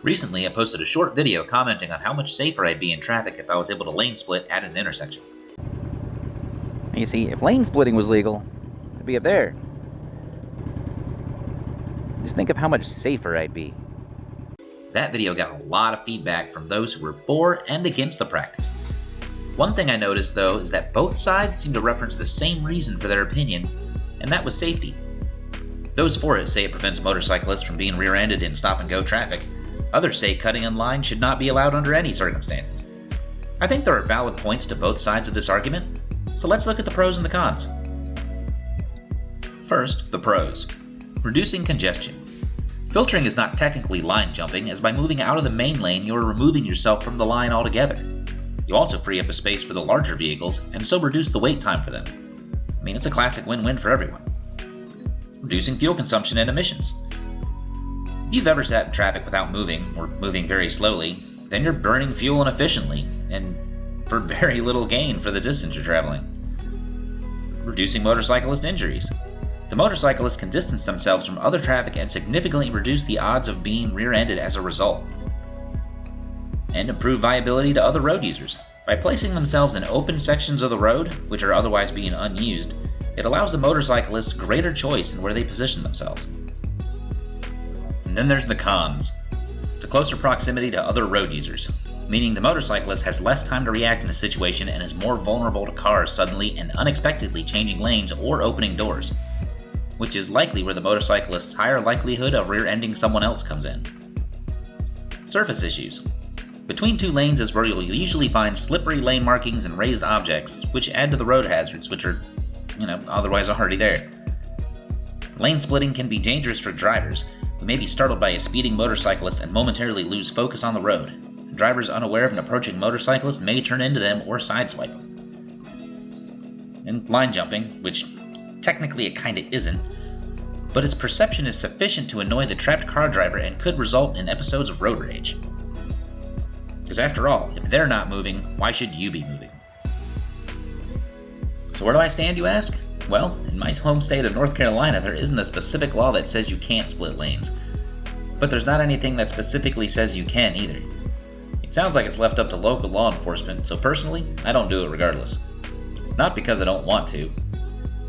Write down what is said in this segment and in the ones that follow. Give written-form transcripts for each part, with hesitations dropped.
Recently, I posted a short video commenting on how much safer I'd be in traffic if I was able to lane split at an intersection. You see, if lane splitting was legal, I'd be up there. Just think of how much safer I'd be. That video got a lot of feedback from those who were for and against the practice. One thing I noticed, though, is that both sides seem to reference the same reason for their opinion, and that was safety. Those for it say it prevents motorcyclists from being rear-ended in stop-and-go traffic. Others say cutting in line should not be allowed under any circumstances. I think there are valid points to both sides of this argument, so let's look at the pros and the cons. First, the pros. Reducing congestion. Filtering is not technically line jumping, as by moving out of the main lane you are removing yourself from the line altogether. You also free up a space for the larger vehicles, and so reduce the wait time for them. I mean, it's a classic win-win for everyone. Reducing fuel consumption and emissions. If you've ever sat in traffic without moving, or moving very slowly, then you're burning fuel inefficiently, and for very little gain for the distance you're traveling. Reducing motorcyclist injuries. The motorcyclists can distance themselves from other traffic and significantly reduce the odds of being rear-ended as a result. And improve viability to other road users. By placing themselves in open sections of the road, which are otherwise being unused, it allows the motorcyclist greater choice in where they position themselves. And then there's the cons. The closer proximity to other road users, meaning the motorcyclist has less time to react in a situation and is more vulnerable to cars suddenly and unexpectedly changing lanes or opening doors, which is likely where the motorcyclist's higher likelihood of rear-ending someone else comes in. Surface issues. Between two lanes is where you'll usually find slippery lane markings and raised objects, which add to the road hazards, which are, otherwise already there. Lane splitting can be dangerous for drivers, who may be startled by a speeding motorcyclist and momentarily lose focus on the road. Drivers unaware of an approaching motorcyclist may turn into them or sideswipe them. And line jumping, which technically it kinda isn't, but its perception is sufficient to annoy the trapped car driver and could result in episodes of road rage. Because after all, if they're not moving, why should you be moving? So where do I stand, you ask? Well, in my home state of North Carolina, there isn't a specific law that says you can't split lanes. But there's not anything that specifically says you can either. It sounds like it's left up to local law enforcement, so personally, I don't do it regardless. Not because I don't want to,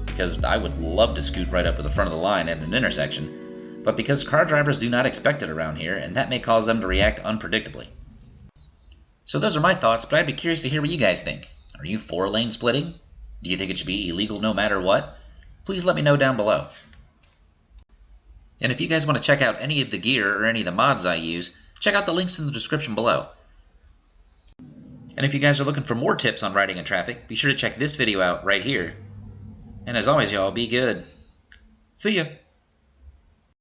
because I would love to scoot right up to the front of the line at an intersection, but because car drivers do not expect it around here, and that may cause them to react unpredictably. So those are my thoughts, but I'd be curious to hear what you guys think. Are you for lane splitting? Do you think it should be illegal no matter what? Please let me know down below. And if you guys want to check out any of the gear or any of the mods I use, check out the links in the description below. And if you guys are looking for more tips on riding in traffic, be sure to check this video out right here. And as always, y'all, be good. See ya!